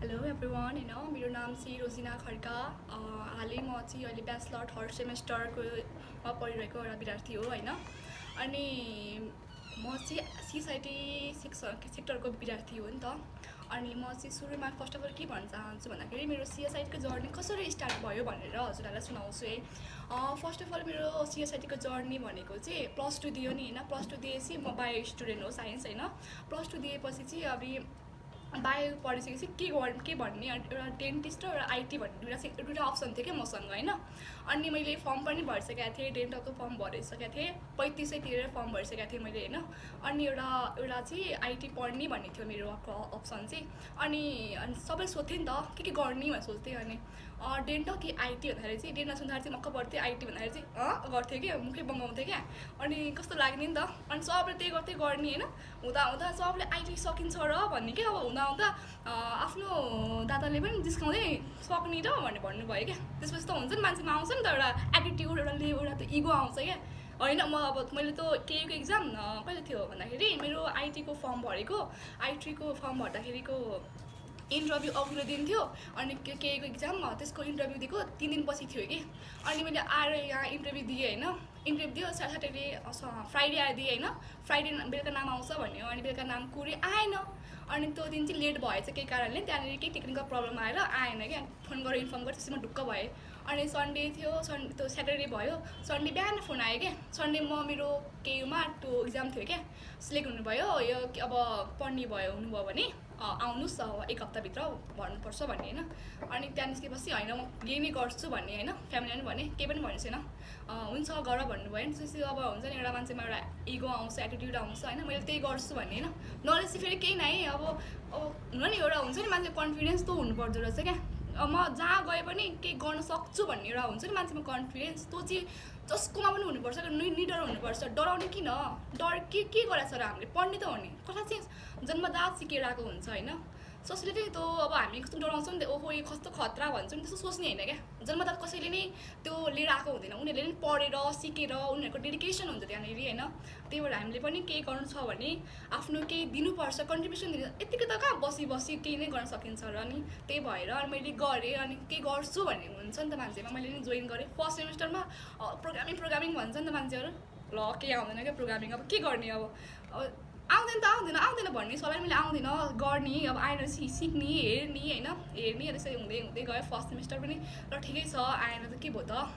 Hello everyone मेरो नाम चाहिँ रोजिना खड्का हालै म चाहिँ अहिले ब्याचलर थर्ड सेमेस्टरमा पढिरहेको एउटा विद्यार्थी हो होइन। अनि म चाहिँ सिसाइटी सेक्टरको विद्यार्थी हो नि त। अनि म चाहिँ सुरुमा फर्स्ट अफ अल के भन्न चाहन्छु भन्दाखेरि मेरो सिएसआइटीको जर्नी कसरी स्टार्ट भयो भनेर हजुरहरूलाई सुनाउँछु है। फर्स्ट अफ अल मेरो सिएसआइटीको जर्नी भनेको चाहिँ +2 दियो नि होइन। +2 दिएपछि म बायो स्टुडेन्ट हो, साइन्स होइन। +2 दिएपछि चाहिँ अब बायो पढिसकेपछि के भन्ने एउटा डेन्टिस्ट र एउटा आइटी भन्ने दुईवटा अप्सन थियो क्या मसँग होइन। अनि मैले फर्म पनि भरिसकेको थिएँ, डेन्टलको फर्म भरिसकेको थिएँ, 3500 तिरेर फर्म भरिसकेको थिएँ मैले होइन। अनि एउटा चाहिँ आइटी पढ्ने भन्ने थियो मेरो अप्सन चाहिँ। अनि सबैले सोध्थेँ नि त के गर्ने भनेर सोच्थेँ। अनि डेन्टल कि आइटी भन्दाखेरि चाहिँ डेन्टल सुन्दाखेरि चाहिँ मक्क पढ्थेँ, आइटी भन्दाखेरि चाहिँ गर्थेँ क्या, मुखै बङ्गाउँथेँ क्या। अनि कस्तो लाग्ने नि त। अनि सबले त्यही गर्थेँ गर्ने होइन। हुँदा हुँदा सबले आइटी सकिन्छ र भन्ने क्या। अब हुँदा हुँदा आफ्नो दादाले पनि जिस्काउँदै सक्ने र भनेर भन्नुभयो क्या। त्यसपछि त हुन्छ नि, मान्छेमा आउँछ नि त एउटा एटिट्युड, एउटा त इगो आउँछ क्या होइन। म अब मैले त केहीको इक्जाम कहिले थियो भन्दाखेरि मेरो आइटीको फर्म भरेको, आइटीको फर्म भर्दाखेरिको इन्टरभ्यू अघिल्लो दिन थियो। अनि केहीको इक्जाम त्यसको इन्टरभ्यू दिएको 3 दिनपछि थियो कि। अनि मैले आएर यहाँ इन्टरभ्यू दिएँ होइन। इन्टरभ्यू दियो स्याटरडे फ्राइडे आएर दिएँ होइन। फ्राइडे बेलुका नाम आउँछ भन्यो, अनि बेलुका नाम कुरी आएन। अनि त्यो दिन चाहिँ लेट भएछ केही कारणले, त्यहाँनिर केही टेक्निकल प्रब्लम आएर आएन क्या। फोन गरेर इन्फर्म गरेँ, त्यसमा ढुक्क भएँ। अनि सन्डे थियो, त्यो स्याटरडे भयो, सन्डे बिहान फोन आयो क्या। सन्डे मेरो केयुमा त्यो इक्जाम थियो क्या, सिलेक्ट हुनुभयो, यो अब पढ्ने हुनुभयो भने आउनुहोस् एक हप्ताभित्र भन्नुपर्छ भन्ने होइन। अनि त्यहाँ निस्केपछि होइन म यही नै गर्छु भन्ने होइन। फ्यामिलीले पनि भने केही पनि भनेको छैन, हुन्छ गर भन्नुभयो नि। त्यसपछि अब हुन्छ नि एउटा मान्छेमा एउटा इगो आउँछ, एटिट्युड आउँछ होइन। मैले त्यही गर्छु भन्ने होइन। नलेज चाहिँ फेरि केही नै अब हुन नि एउटा हुन्छ नि मान्छे कन्फिडेन्स त हुनुपर्दो रहेछ क्या। म जहाँ गए पनि केही गर्न सक्छु भन्ने एउटा हुन्छ नि मान्छेमा कन्फिडेन्स, त्यो चाहिँ जसकोमा पनि हुनुपर्छ। निडर हुनुपर्छ। डराउने किन, डर के गरेको छ र हामीले पढ्ने त हो नि। कसलाई चाहिँ जन्मजात सिकेर आएको हुन्छ होइन। सोच्ने चाहिँ त्यो अब हामी कस्तो डराउँछौँ नि, ओहो यो कस्तो खतरा भन्छौँ नि, त्यस्तो सोच्ने होइन क्या। जन्मजात कसैले नै त्यो लिएर आएको हुँदैन, उनीहरूले नि पढेर सिकेर उनीहरूको डेडिकेसन हुन्छ त्यहाँनिर होइन। त्यही भएर हामीले पनि केही गर्नु छ भने आफ्नो केही दिनुपर्छ, कन्ट्रिब्युसन दिनु। यतिकै त कहाँ बसी केही नै गर्न सकिन्छ र नि। त्यही भएर मैले गरेँ। अनि केही गर्छु भन्ने हुन्छ नि त मान्छेमा। मैले नि जोइन गरेँ फर्स्ट सेमेस्टरमा। प्रोग्रामिङ भन्छ नि त मान्छेहरू, ल केही आउँदैन क्या प्रोग्रामिङ, अब के गर्ने। अब आउँदैन भन्ने सबै मैले आउँदैन गर्ने, अब आएर सिक्ने हेर्ने होइन। त्यसरी हुँदै हुँदै गयो फर्स्ट सेमेस्टर पनि। र ठिकै छ, आएन त के भयो त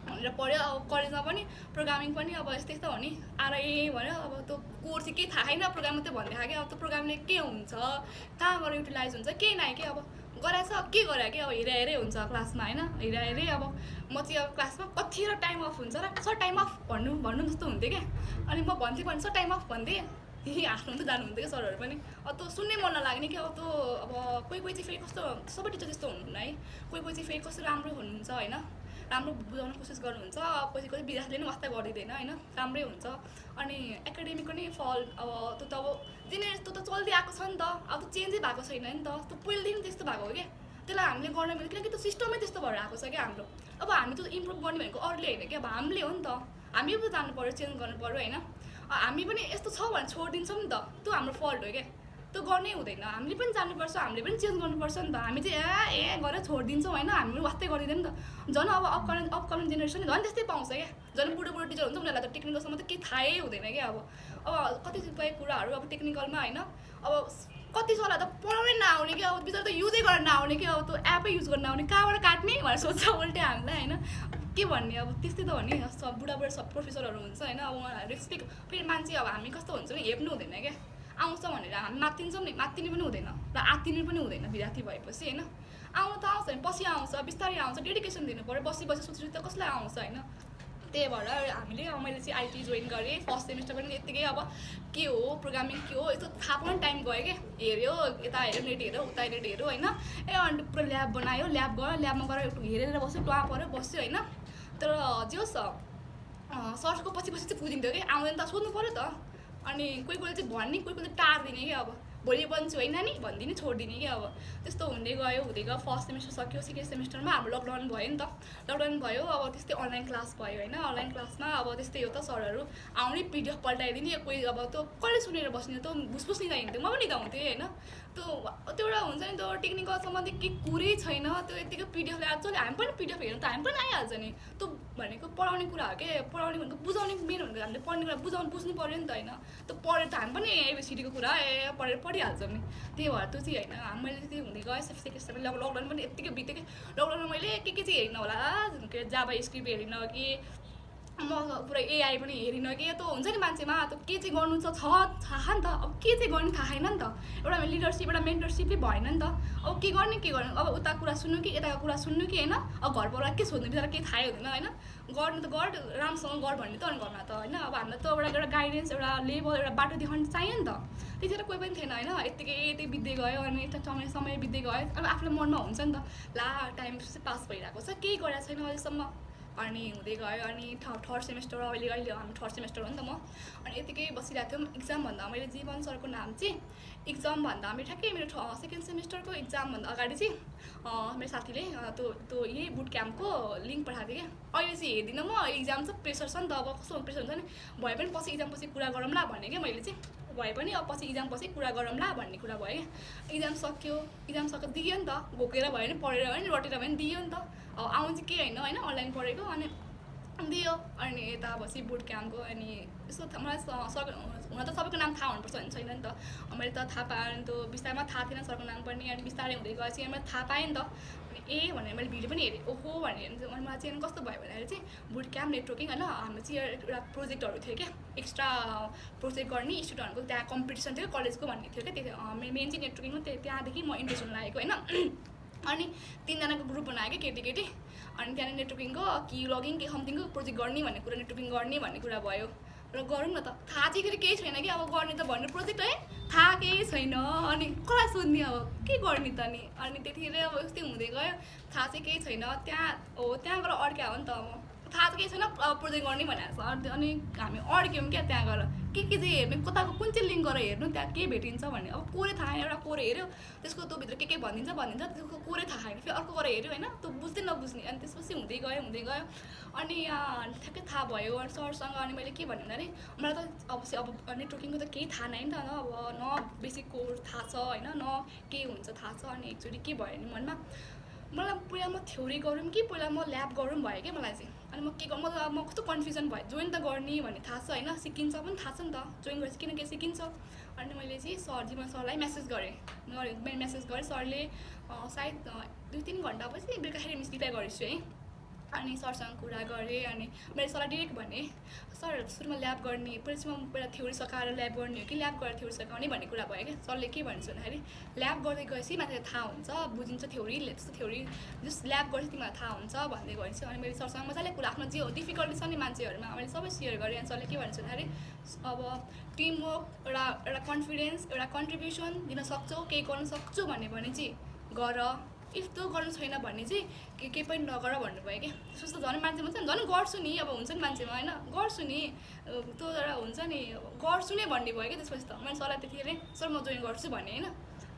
भनेर पढ्यो। अब कलेजमा पनि प्रोग्रामिङ पनि अब यस्तै हो नि। आएर भन्यो अब त्यो कोर्स चाहिँ केही थाहा छैन, प्रोग्रामिङ त भनिदिएको क्या। अब त्यो प्रोग्रामिङले के हुन्छ, कहाँबाट युटिलाइज हुन्छ केही नै के। अब गराएछ के गरायो कि अब हेरे हुन्छ क्लासमा होइन। हेरे अब म चाहिँ अब क्लासमा कतिवटा टाइम अफ हुन्छ र सर टाइम अफ भन्नु जस्तो हुन्थ्यो क्या। अनि म भन्थेँ भने सर टाइम अफ भन्थेँ, हाँस्नु त जानुहुन्थ्यो क्या सरहरू पनि। अब त्यो सुन्नै मन नलाग्ने कि। अब त्यो अब कोही चाहिँ फेरि कस्तो, सबै टिचर त्यस्तो हुनुहुन्न है। कोही चाहिँ फेरि कस्तो राम्रो हुनुहुन्छ होइन, राम्रो बुझाउन कोसिस गर्नुहुन्छ। पछि विद्यार्थीले पनि वास्ता गरिदिँदैन होइन, राम्रै हुन्छ। अनि एकाडेमिक पनि फल अब त्यो त अब त्यो त चल्दै आएको छ नि त। अब त्यो चेन्जै भएको छैन नि त, त्यो पहिलेदेखि त्यस्तो भएको हो क्या। त्यसलाई हामीले गर्न मिल्यो किनकि त्यो सिस्टमै त्यस्तो भएर आएको छ क्या हाम्रो। अब हामी त्यो इम्प्रुभ गर्ने भनेको अरूले होइन कि, अब हामीले हो नि त। हामी पो जानु पऱ्यो, चेन्ज गर्नु पऱ्यो होइन। हामी पनि यस्तो छ भने छोडिदिन्छौँ नि त, त्यो हाम्रो फल्ट हो क्या। त्यो गर्नै हुँदैन, हामीले पनि जानुपर्छ, हामीले पनि चेन्ज गर्नुपर्छ नि त। हामी चाहिँ गरेर छोडिदिन्छौँ होइन, हामी पनि वास्तै गरिदिन्छ नि त। झन् अब अपकमिङ जेनेरेसन झन् त्यस्तै पाउँछ क्या। झन् बुढो टिचर हुन्छ, उनीहरूलाई त टेक्निकलसम्म त केही थाहै हुँदैन क्या। अब कतिपय कुराहरू अब टेक्निकलमा होइन, अब कति सरलाई त पढाउनै नआउने कि, अब बिचरा त युजै गर्न नआउने कि। अब त्यो एपै युज गर्न नआउने, कहाँबाट काट्ने भनेर सोध्छ उल्टै हामीलाई होइन। के भन्ने, अब त्यस्तै त हो नि। सब बुढाबुढा सब प्रोफेसरहरू हुन्छ होइन। अब उहाँहरू रेस्पेक्ट, फेरि मान्छे अब हामी कस्तो हुन्छ नि, हेप्नु हुँदैन क्या। आउँछ भनेर हामी मात्तिन्छौँ नि, मात्तिनु पनि हुँदैन र आत्तिनु पनि हुँदैन विद्यार्थी भएपछि होइन। आउनु त आउँछ नि, पछि आउँछ, बिस्तारै आउँछ, डेडिकेसन दिनु पऱ्यो। बसी सोच्छु त कसलाई आउँछ होइन। त्यही भएर मैले चाहिँ आइटी जोइन गरेँ। फर्स्ट सेमेस्टर पनि यत्तिकै अब के हो प्रोग्रामिङ के हो यस्तो थाहा पनि टाइम गयो क्या। हेऱ्यो यता हेऱ्यो, नेट हेऱ्यो, उता नेट हेऱ्यो होइन। अनि पुरा ल्याब बनायो, ल्याब गयो, ल्याबमा गएर हेरेर बस्यो, टुवा पऱ्यो बस्यो होइन। तर जे होस् सरको पछि चाहिँ बुझिन्थ्यो कि, आउँदैन त सोध्नु पऱ्यो त। अनि कोही चाहिँ भन्ने, कोही चाहिँ टार्दिने कि। अब भोलि बन्छु होइन नि भनिदिने छोडिदिने कि अब त्यस्तो हुँदै गयो फर्स्ट सेमेस्टर सक्यो सेकेन्ड सेमेस्टरमा हाम्रो लकडाउन भयो नि त लकडाउन भयो अब त्यस्तै अनलाइन क्लास भयो होइन अनलाइन क्लासमा अब त्यस्तै हो त सरहरू आउने पिडिएफ पल्टाइदिने कोही अब त्यो कसले सुनेर बस्ने त भुसभुस निदा हिँड्थ्यो म पनि निदा हुन्थेँ होइन त्यो एउटा हुन्छ नि त्यो टेक्निकल सम्बन्धी के कुरै छैन त्यो यतिकै पिडिएफ ल्याएर चाहिँ हामी पनि पिडिएफ हेर्नु त हामी पनि आइहाल्छ नि त्यो भनेको पढाउने कुरा हो के पढाउने भनेको बुझाउने मेन भनेको हामीले पढ्ने कुरा बुझ्नु पऱ्यो नि त होइन त्यो पढेर त हामी पनि एबिसिडीको कुरा पढेर पढिहाल्छौँ नि त्यही भएर त्यो चाहिँ होइन मैले चाहिँ हुँदै गएँ सेकेन्ड सेमेस्टर लकडाउन पनि यत्तिकै बितेकै लकडाउनमा मैले के चाहिँ हेरिनँ होला के जाभा स्क्रिप्ट हेरिनँ कि म पुरा एआई पनि हेरिनँ कि त्यो हुन्छ नि मान्छेमा त्यो के चाहिँ गर्नु छ थाहा नि त अब के चाहिँ गर्ने थाहा छैन नि त एउटा लिडरसिप एउटा मेन्टरसिपै भएन नि त अब के गर्ने अब उता कुरा सुन्नु कि यताको कुरा सुन्नु कि होइन अब घरबाट के सोध्नु बिचरा केही थाहै हुँदैन होइन गर्नु त गर राम्रोसँग गर भन्ने त अनि घरमा त होइन अब हामीलाई त एउटा गाइडेन्स एउटा लेभल एउटा बाटो देखाउनु चाहियो नि त त्यतिखेर कोही पनि थिएन होइन यत्तिकै बित्दै गयो अनि समय बित्दै गयो अब आफूलाई मनमा हुन्छ नि त ला टाइम पास भइरहेको छ केही गरेको छैन अहिलेसम्म अनि हुँदै गयो अनि थर्ड सेमेस्टर अहिले हाम्रो थर्ड सेमेस्टर हो नि त म अनि यतिकै बसिरहेको थियौँ इक्जामभन्दा मैले जीवन सरको नाम चाहिँ इक्जामभन्दा मेरो ठ्याक्कै मेरो सेकेन्ड सेमेस्टरको इक्जामभन्दा अगाडि चाहिँ मेरो साथीले त्यो यही बुट क्याम्पको लिङ्क पठाएको थियो कि अहिले चाहिँ हेर्दिनँ म इक्जाम चाहिँ प्रेसर छ नि त अब कस्तो प्रेसर हुन्छ नि भए पनि पछि इक्जाम पछि कुरा गरौँला भन्ने क्या मैले चाहिँ भए पनि अब पछि इक्जाम पछि कुरा गरौँला भन्ने कुरा भयो क्या इक्जाम सक्यो दियो नि त घोकेर भयो नि पढेर भयो नि रटेर भयो नि दियो नि त अब आउनु चाहिँ के होइन अनलाइन पढेको अनि दियो अनि यता पछि बुट क्याम्पको अनि यस्तो मलाई हुन त सबैको नाम थाहा हुनुपर्छ भने छैन नि त मैले त थाहा पाएँ अनि त्यो बिस्तारमा थाहा थिएन सरको नाम पनि अनि बिस्तारै हुँदै गएपछि मैले थाहा पाएँ नि त अनि भनेर मैले भिडियो पनि हेरेँ ओहो भनेर अनि मलाई चाहिँ कस्तो भयो भन्दाखेरि चाहिँ बुट क्याम्प नेटवर्किङ होइन हाम्रो चाहिँ एउटा प्रोजेक्टहरू थियो क्या एक्स्ट्रा प्रोजेक्ट गर्ने स्टुडेन्टहरूको त्यहाँ कम्पिटिसन थियो कलेजको भन्ने थियो क्या त्यो मेन चाहिँ नेटवर्किङमा त्यहाँदेखि म इन्ट्रेस्ट हुन लागेको होइन अनि 3जनाको ग्रुप बनायो क्या केटी अनि त्यहाँनिर नेटवर्किङको कि लगिङ के समथिङको प्रोजेक्ट गर्ने भन्ने कुरा नेटवर्किङ गर्ने भन्ने कुरा भयो र गरौँ न त थाहा चाहिँ केही छैन कि अब गर्ने त भन्ने प्रोजेक्ट है थाहा केही छैन अनि कसलाई सोध्ने अब के गर्ने त अनि त्यतिखेर अब यस्तै हुँदै गयो थाहा चाहिँ केही छैन त्यहाँ गएर अड्क्या हो नि त अब थाहा चाहिँ केही छैन प्रोजेक्ट गर्ने भनेको छ अनि हामी अड्क्यौँ क्या त्यहाँ गएर के चाहिँ हेर्ने कताको कुन चाहिँ लिङ्क गरेर हेर्नु त्यहाँ के भेटिन्छ भन्ने अब कोरे थाहा एउटा कोरे हेऱ्यो त्यसको त्योभित्र के भनिदिन्छ त्यसको कोरे थाहा छैन फेरि अर्को गरेर हेऱ्यो होइन त्यो बुझ्दै नबुझ्ने अनि त्यसपछि हुँदै गयो अनि ठ्याक्कै थाहा भयो अनि सरसँग अनि मैले के भन्नु भन्दाखेरि मलाई त अब नेटवर्किङको त केही थाहा नै नि त अब न बेसिक कोर्स थाहा छ होइन न के हुन्छ थाहा छ अनि एकचोटि के भयो नि मनमा मलाई पहिला म थ्योरी गरौँ कि पहिला म ल्याब गरौँ भयो क्या मलाई चाहिँ अनि म के गर्नु म कस्तो कन्फ्युजन भयो जोइन त गर्ने भन्ने थाहा छ होइन सिकिन्छ पनि थाहा छ नि त जोइन गरेपछि किनकि सिकिन्छ अनि मैले चाहिँ जीवन सरलाई मेसेज गरेँ मैले मेसेज गरेँ सरले सायद 2-3 घन्टापछि बेलुकाखेरि मिस रिप्लाई गरेछु है अनि सरसँग कुरा गरेँ अनि मैले सरलाई डिरेक्ट भनेँ सर सुरुमा ल्याब गर्ने पहिला थ्योरी सकाएर ल्याब गर्ने हो कि ल्याब गरेर थ्योरी सकाउने भन्ने कुरा भयो क्या सरले के भन्छ भन्दाखेरि ल्याब गर्दै गएपछि मान्छेलाई थाहा हुन्छ बुझिन्छ थ्योरी त्यस्तो थ्योरी जस्ट ल्याब गरेपछि तिमीलाई थाहा हुन्छ भन्दै गएपछि अनि मैले सरसँग मजाले कुरा आफ्नो जे डिफिकल्टी छ नि मान्छेहरूमा मैले सबै सेयर गरेँ अनि सरले के भन्छ भन्दाखेरि अब टिमवर्क एउटा कन्फिडेन्स एउटा कन्ट्रिब्युसन दिन सक्छौ केही गर्न सक्छु भने चाहिँ गर इफ त्यो गर्नु छैन भने चाहिँ केही पनि नगर भन्नुभयो क्या त्यस्तो झन् मान्छे हुन्छ नि झन् गर्छु नि अब हुन्छ नि मान्छेमा होइन गर्छु नि त्यो एउटा हुन्छ नि गर्छु नै भन्ने भयो क्या त्यसपछि त मैले सरलाई त्यतिखेर सर म जोइन गर्छु भने होइन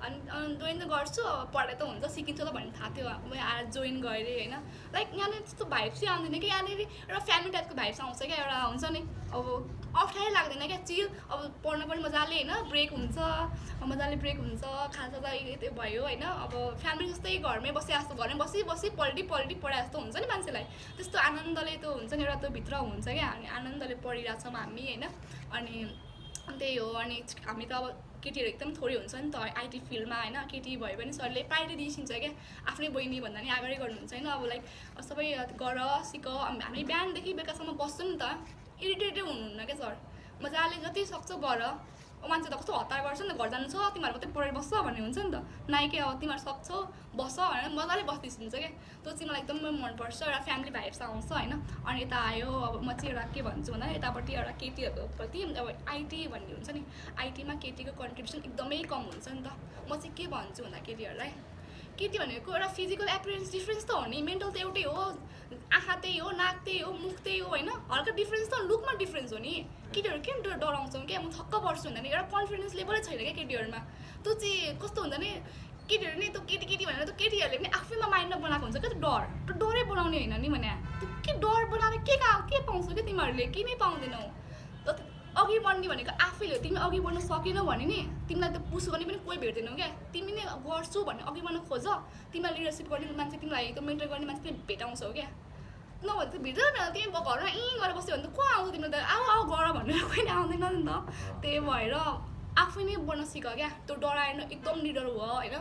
अनि जोइन त गर्छु अब पढाइ त हुन्छ सिकिन्छ त भन्ने थाहा थियो म आएर जोइन गरेँ होइन लाइक यहाँनिर त्यस्तो भाइब चाहिँ आउँदैन कि यहाँनिर एउटा फ्यामिली टाइपको भाइब्स आउँछ क्या एउटा हुन्छ नि अब अप्ठ्यारै लाग्दैन क्या चिल अब पढ्न पनि मजाले होइन ब्रेक हुन्छ मजाले ब्रेक हुन्छ खाजा त्यो भयो होइन अब फ्यामिली जस्तै घरमै बसे जस्तो घरमै बसी पल्टी पढाए जस्तो हुन्छ नि मान्छेलाई त्यस्तो आनन्दले त्यो हुन्छ नि एउटा त्यो भित्र हुन्छ क्या अनि आनन्दले पढिरहेछौँ हामी होइन अनि त्यही हो अनि हामी त अब केटीहरू एकदम थोरै हुन्छ नि त आइटी फिल्डमा होइन केटी भयो भने सरले प्रायोरिटी दिइसिन्छ क्या आफ्नै बहिनी भन्दा नि अगाडि गर्नुहुन्छ होइन अब लाइक सबै गर सिक हामी बिहानदेखि बेलुकासम्म बस्छौँ नि त इरिटेटै हुनुहुन्न क्या सर मजाले जति सक्छौ गर मान्छे त कस्तो हतार गर्छ नि त घर जानु छ तिमीहरू मात्रै पढेर बस्छ भन्ने हुन्छ नि त नाइके अब तिमीहरू सक्छौ बस्छ भनेर मजाले बस्दिन्छ क्या त्यो चाहिँ मलाई एकदमै मनपर्छ एउटा फ्यामिली भाइब्स आउँछ होइन अनि यता आयो अब म चाहिँ एउटा के भन्छु भन्दा यतापट्टि एउटा केटीहरूको प्रति अब आइटी भन्ने हुन्छ नि आइटीमा केटीको कन्ट्रिब्युसन एकदमै कम हुन्छ नि त म चाहिँ के भन्छु भन्दा केटीहरूलाई केटी भनेको एउटा फिजिकल एपियरेन्स डिफ्रेन्स त हो नि मेन्टल त एउटै हो आँखा त्यही हो, नाक त्यही हो, मुख त्यही हो होइन, हल्का डिफ्रेन्स त लुकमा डिफ्रेन्स हो नि। केटीहरू किन डराउँछौँ क्या, म छक्क पर्छु हुन्छ नि, एउटा कन्फिडेन्स लेभलै छैन क्या केटीहरूमा। त्यो चाहिँ कस्तो हुन्छ नि, केटीहरू नि त्यो केटी भनेर त्यो केटीहरूले पनि आफैमा माइन्डमा बनाएको हुन्छ क्या त्यो डरै बनाउने होइन नि भने। त्यो के डर बनाएर के पाउँछौ क्या तिमीहरूले, के नै पाउँदैनौ। अघि बढ्ने भनेको आफैले हो, तिमी अघि बढ्न सकेनौ भने नि तिमीलाई त पुस गर्ने पनि कोही भेट्दैनौ क्या। तिमी नै गर्छु भने अघि बढ्न खोज, तिमीलाई लिडरसिप गर्ने मान्छे, तिमीलाई त्यो मेन्टर गर्ने मान्छे तिमी भेटाउँछौ क्या। नभए त भित्र तिमी घरमा गरेर बस्यो भने त को आउँछ तिमीलाई त, आऊ गर भनेर कोही आउँदैन नि त। त्यही भएर आफै नै बढ्न सिक क्या। त्यो डराएर एकदम निडर भयो होइन,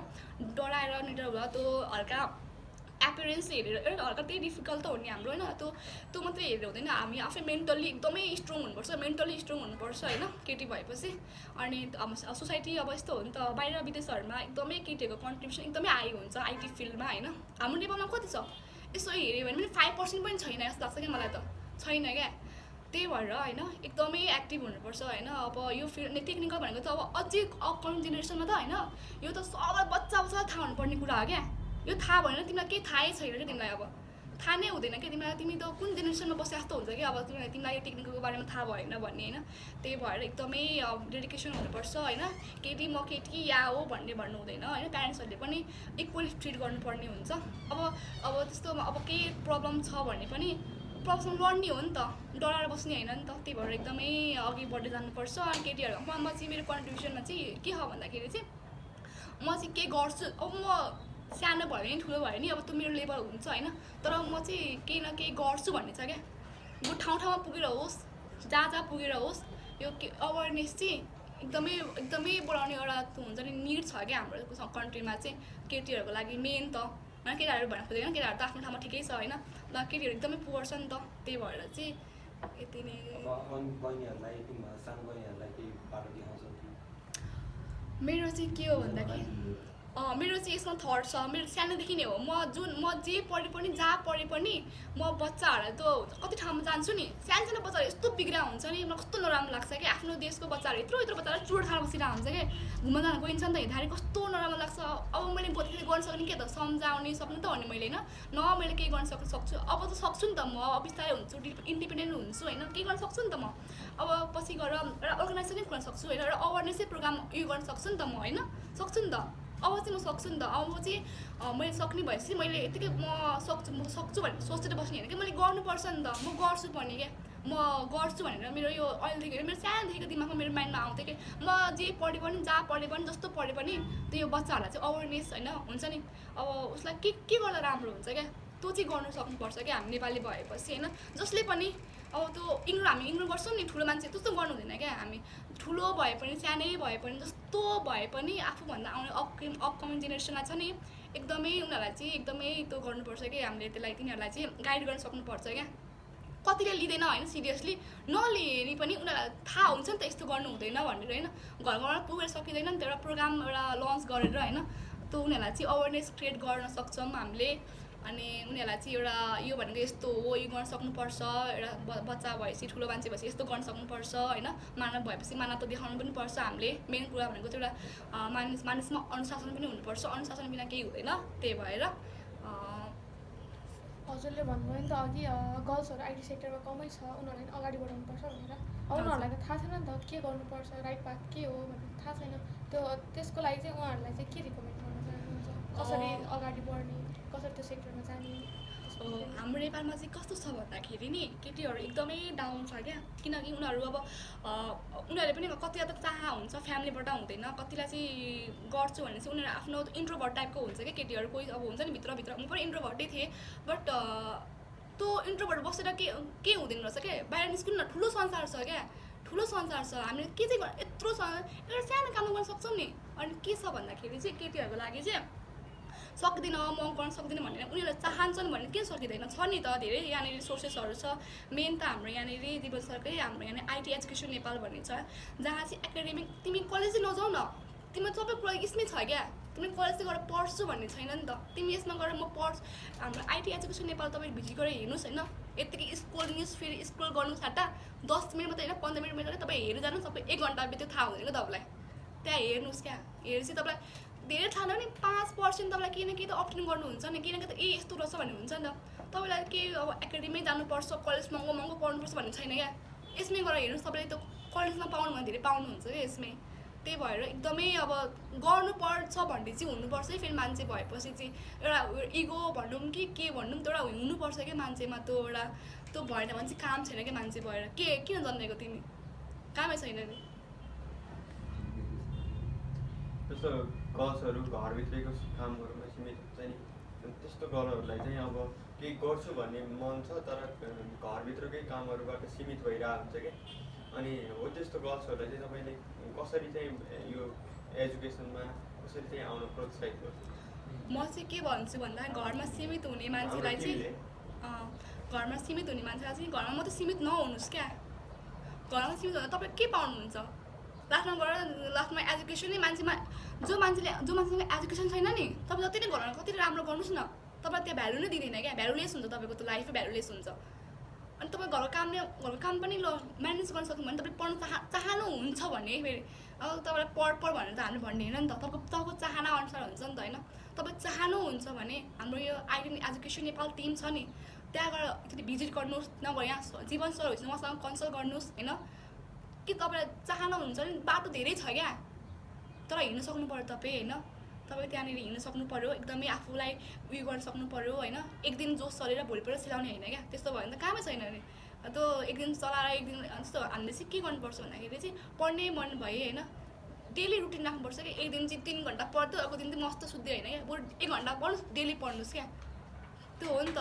डराएर निडर भयो। त्यो हल्का एपियरेन्स हेरेर हल्का त्यही डिफिकल्ट त हो नि हाम्रो होइन। त्यो मात्रै हेरेर हुँदैन, हामी आफै मेन्टल्ली एकदमै स्ट्रङ हुनुपर्छ, मेन्टल्ली स्ट्रङ हुनुपर्छ होइन केटी भएपछि। अनि सोसाइटी अब यस्तो हो नि त, बाहिर विदेशहरूमा एकदमै केटीहरूको कन्ट्रिब्युसन एकदमै हाई हुन्छ आइटी फिल्डमा होइन। हाम्रो नेपालमा कति छ यसो हेऱ्यो भने पनि 5% पनि छैन जस्तो लाग्छ क्या मलाई त, छैन क्या। त्यही भएर होइन एकदमै एक्टिभ हुनुपर्छ होइन। अब यो फिल्ड टेक्निकल भनेको त अब अझै अपकमिङ जेनेरेसनमा त होइन, यो त सबै बच्चा थाहा हुनुपर्ने कुरा हो क्या। यो थाहा भएन तिमीलाई केही थाहै छैन क्या, तिमीलाई अब थाहा नै हुँदैन क्या तिमीलाई, तिमी त कुन जेनेरेसनमा बसे जस्तो हुन्छ कि अब तिमीलाई यो टेक्निकलको बारेमा थाहा भएन भन्ने होइन। त्यही भएर एकदमै डेडिकेसन हुनुपर्छ होइन। केटी म केटी या हो भन्नु हुँदैन होइन। प्यारेन्ट्सहरूले पनि इक्वली ट्रिट गर्नुपर्ने हुन्छ। अब त्यस्तोमा अब केही प्रब्लम छ भने पनि प्रब्लम लड्ने हो नि त, डराएर बस्ने होइन नि त। त्यही भएर एकदमै अघि बढ्दै जानुपर्छ। अनि केटीहरू म चाहिँ मेरो कन्ट्रिब्युसनमा चाहिँ के छ भन्दाखेरि चाहिँ म चाहिँ के गर्छु, अब म सानो भयो नि ठुलो भयो नि अब त्यो मेरो लेभल हुन्छ होइन, तर म चाहिँ केही न केही गर्छु भन्ने छ क्या। म ठाउँमा पुगेर होस्, जहाँ पुगेर होस्, यो अवेरनेस चाहिँ एकदमै बढाउने एउटा त्यो हुन्छ नि निड छ क्या हाम्रो कन्ट्रीमा चाहिँ केटीहरूको लागि मेन त होइन। केटाहरू भन्न खोज्दैन, केटाहरू त आफ्नो ठाउँमा ठिकै छ होइन, ल केटीहरू एकदमै पुवर छ नि त। त्यही भएर चाहिँ यति नै। मेरो चाहिँ के हो भन्दाखेरि मेरो चाहिँ यसमा थट छ, मेरो सानोदेखि नै हो। म जे पढे पनि जहाँ पढे पनि म बच्चाहरूलाई त कति ठाउँमा जान्छु नि, सानो बच्चाहरू यस्तो बिग्रा हुन्छ नि, मलाई कस्तो नराम्रो लाग्छ क्या। आफ्नो देशको बच्चाहरू यत्रो बच्चाहरू चुड खाएर बसिरहेको हुन्छ क्या, घुम्न जान गइन्छ नि त हेर्दाखेरि कस्तो नराम्रो लाग्छ। अब मैले गर्न सक्ने के त, सम्झाउने सक्नु त हो नि मैले होइन। मैले केही गर्न सक्छु, अब त सक्छु नि त म, अब बिस्तारै हुन्छु, इन्डिपेन्डेन्ट हुन्छु होइन, केही गर्न सक्छु नि त म। अब पछि गएर एउटा अर्गनाइजेसनै खोल्न सक्छु होइन, एउटा अवेरनेसै प्रोग्राम उयो गर्न सक्छु नि त म होइन, सक्छु नि त। अब चाहिँ म सक्छु नि त। अब म चाहिँ मैले सक्ने भएपछि मैले यतिकै म सक्छु भनेर सोचेर बस्ने होइन कि, मैले गर्नुपर्छ नि त, म गर्छु भन्ने क्या। म गर्छु भनेर मेरो यो अहिलेदेखि मेरो सानोदेखिको दिमागमा मेरो माइन्डमा आउँथ्यो कि म जे पढे पनि जहाँ पढे पनि जस्तो पढे पनि त्यो यो बच्चाहरूलाई चाहिँ अवेरनेस होइन हुन्छ नि। अब उसलाई के गर्दा राम्रो हुन्छ क्या, त्यो चाहिँ गर्नु सक्नुपर्छ क्या हामी नेपाली भएपछि होइन। जसले पनि अब त्यो हामी इग्नोर गर्छौँ नि, ठुलो मान्छे त्यस्तो गर्नु हुँदैन क्या। हामी ठुलो भए पनि सानै भए पनि जस्तो भए पनि आफूभन्दा आउने अपकमिङ जेनेरेसनलाई छ नि एकदमै उनीहरूलाई चाहिँ एकदमै त्यो गर्नुपर्छ कि हामीले त्यसलाई तिनीहरूलाई चाहिँ गाइड गर्न सक्नुपर्छ क्या। कतिले लिँदैन होइन सिरियसली, नलिने पनि उनीहरूलाई थाहा हुन्छ नि त यस्तो गर्नु हुँदैन भनेर होइन। घरमा पुगेर सकिँदैन नि त, एउटा प्रोग्राम एउटा लन्च गरेर होइन, त्यो उनीहरूलाई चाहिँ अवेरनेस क्रिएट गर्न सक्छौँ हामीले। अनि उनीहरूलाई चाहिँ एउटा यो भनेको यस्तो हो, यो गर्न सक्नुपर्छ, एउटा बच्चा भएपछि ठुलो मान्छे भएपछि यस्तो गर्न सक्नुपर्छ होइन। मानव भएपछि मानव त देखाउनु पनि पर्छ हामीले। मेन कुरा भनेको चाहिँ एउटा मानिसमा अनुशासन पनि हुनुपर्छ, अनुशासन बिना केही हुँदैन। त्यही भएर हजुरले भन्नुभयो नि त अघि गर्ल्सहरू आइटी सेक्टरमा कमै छ, उनीहरूलाई पनि अगाडि बढाउनुपर्छ भनेर। अब उनीहरूलाई त थाहा छैन नि त के गर्नुपर्छ, राइट पाथ के हो भनेर थाहा छैन। त्यसको लागि चाहिँ उहाँहरूलाई चाहिँ के रिकमेन्ड गर्न चाहनुहुन्छ, कसरी अगाडि बढ्ने, कसरी त्यो सेक्टरमा जाने? हाम्रो नेपालमा चाहिँ कस्तो छ भन्दाखेरि नि केटीहरू एकदमै डाउन छ क्या। किनकि उनीहरू अब उनीहरूले पनि कतिलाई त चाह हुन्छ फ्यामिलीबाट हुँदैन, कतिलाई चाहिँ गर्छु भने चाहिँ उनीहरू आफ्नो इन्ट्रोभर्ट टाइपको हुन्छ क्या केटीहरू। कोही अब हुन्छ नि भित्रभित्र, म पनि इन्ट्रोभर्टै थिएँ, बट त्यो इन्ट्रोभर्ट बसेर के हुँदैन रहेछ क्या, बाहिर निस्किनु न ठुलो संसार छ क्या, ठुलो संसार छ। हामीले के चाहिँ यत्रो एउटा सानो काम गर्न सक्छौँ नि। अनि के छ भन्दाखेरि चाहिँ केटीहरूको लागि चाहिँ सक्दिनँ म गर्न सक्दिनँ भनेर उनीहरूले चाहन्छन् भने किन सकिँदैन, छ नि त धेरै यहाँनिर सोर्सेसहरू छ। मेन त हाम्रो यहाँनिर दिवसकै हाम्रो यहाँनिर आइटी एजुकेसन नेपाल भन्ने छ, जहाँ चाहिँ एकाडेमिक तिमी कलेजै नजाऊ न, तिमी सबै कुरा यसमै छ क्या। तिमी कलेज चाहिँ गएर पढ्छु भन्ने छैन नि त, तिमी यसमा गएर म पढ्छु। हाम्रो आइटी एजुकेसन नेपाल तपाईँ भिजिट गरेर हेर्नुहोस् होइन, यत्तिकै स्क्रोल न्युज फेरि स्क्रोल गर्नु साटा 10 मिनट मात्रै होइन 15 मिनट मात्रै तपाईँ हेरेर जानु, सबै 1 घन्टा बित्यो थाहा हुँदैन तपाईँलाई। त्यहाँ हेर्नुहोस् क्या, हेरेपछि तपाईँलाई धेरै थाहा नि 5% तपाईँलाई केही न केही त अप्सन गर्नुहुन्छ नि, केही न केही त यस्तो रहेछ भन्ने हुन्छ नि त। तपाईँलाई केही अब एकाडेमी जानुपर्छ, कलेज महँगो महँगो पढ्नुपर्छ भन्ने छैन क्या। यसमै गएर हेर्नुहोस्, तपाईँले त्यो कलेजमा पाउनुभन्दा धेरै पाउनुहुन्छ क्या यसमै। त्यही भएर एकदमै अब गर्नुपर्छ भन्ने चाहिँ हुनुपर्छ है। फेरि मान्छे भएपछि चाहिँ एउटा इगो भनौँ कि के भनौँ, त्यो एउटा हुनुपर्छ क्या मान्छेमा। त्यो एउटा त्यो भएन भने चाहिँ काम छैन क्या मान्छे भएर। के किन जन्मेको तिमी, कामै छैन नि। जस्तो गर्ल्सहरू घरभित्रैको कामहरूमा सीमित हुन्छ नि, त्यस्तो गर्लहरूलाई चाहिँ अब केही गर्छु भन्ने मन छ तर घरभित्रकै कामहरूबाट सीमित भइरहेको हुन्छ क्या। अनि हो त्यस्तो गर्ल्सहरूलाई चाहिँ तपाईँले कसरी चाहिँ यो एजुकेसनमा कसरी चाहिँ आउन प्रोत्साहित गर्छु? म चाहिँ के भन्छु भन्दा घरमा सीमित हुने मान्छेलाई चाहिँ घरमा सीमित हुने मान्छेलाई चाहिँ घरमा मात्रै सीमित नहुनुहोस् क्या। घरमा सीमित हुँदा तपाईँ के पाउनुहुन्छ? लास्टमा गएर लास्टमा एजुकेसनै मान्छेमा जो मान्छेसँग एजुकेसन छैन नि, तपाईँ जति नै घरमा कति राम्रो गर्नुहोस् न, तपाईँ त्यहाँ भ्यालु नै दिँदैन क्या। भ्यालुलेस हुन्छ तपाईँको त्यो लाइफै भ्यालुलेस हुन्छ। अनि तपाईँ घरको काम पनि म्यानेज गर्न सक्नु भने तपाईँ पढ्नु चाहनुहुन्छ भने फेरि अब तपाईँलाई पढ भनेर त हामीले भन्ने होइन नि त। तपाईँको चाहना अनुसार हुन्छ नि त होइन। तपाईँ चाहनुहुन्छ भने हाम्रो यो आइडेन एजुकेसन नेपाल टिम छ नि, त्यहाँ गएर एकचोटि भिजिट गर्नुहोस्, नभए यहाँ जीवन सर हुन्छ उहाँसँग कन्सल्ट गर्नुहोस् होइन। कि तपाईँलाई चाहनुहुन्छ भने बाटो धेरै छ क्या, तर हिँड्नु सक्नु पऱ्यो तपाईँ होइन। तपाईँ त्यहाँनिर हिँड्नु सक्नु पऱ्यो, एकदमै आफूलाई उयो गर्न सक्नु पऱ्यो होइन। एक दिन जोस चलेर भोलिपल्ट सिलाउने होइन क्या, त्यस्तो भयो भने त कामै छैन अरे। त्यो एक दिन चलाएर एक दिन जस्तो हामीले चाहिँ के गर्नुपर्छ भन्दाखेरि चाहिँ पढ्नै मन भयो होइन, डेली रुटिन राख्नुपर्छ कि एक दिन चाहिँ 3 घन्टा पढ्थ्यो, अर्को दिन चाहिँ मस्त सुत्दै होइन क्या, बरु 1 घन्टा पढ्नुहोस्, डेली पढ्नुहोस् क्या। त्यो हो नि त।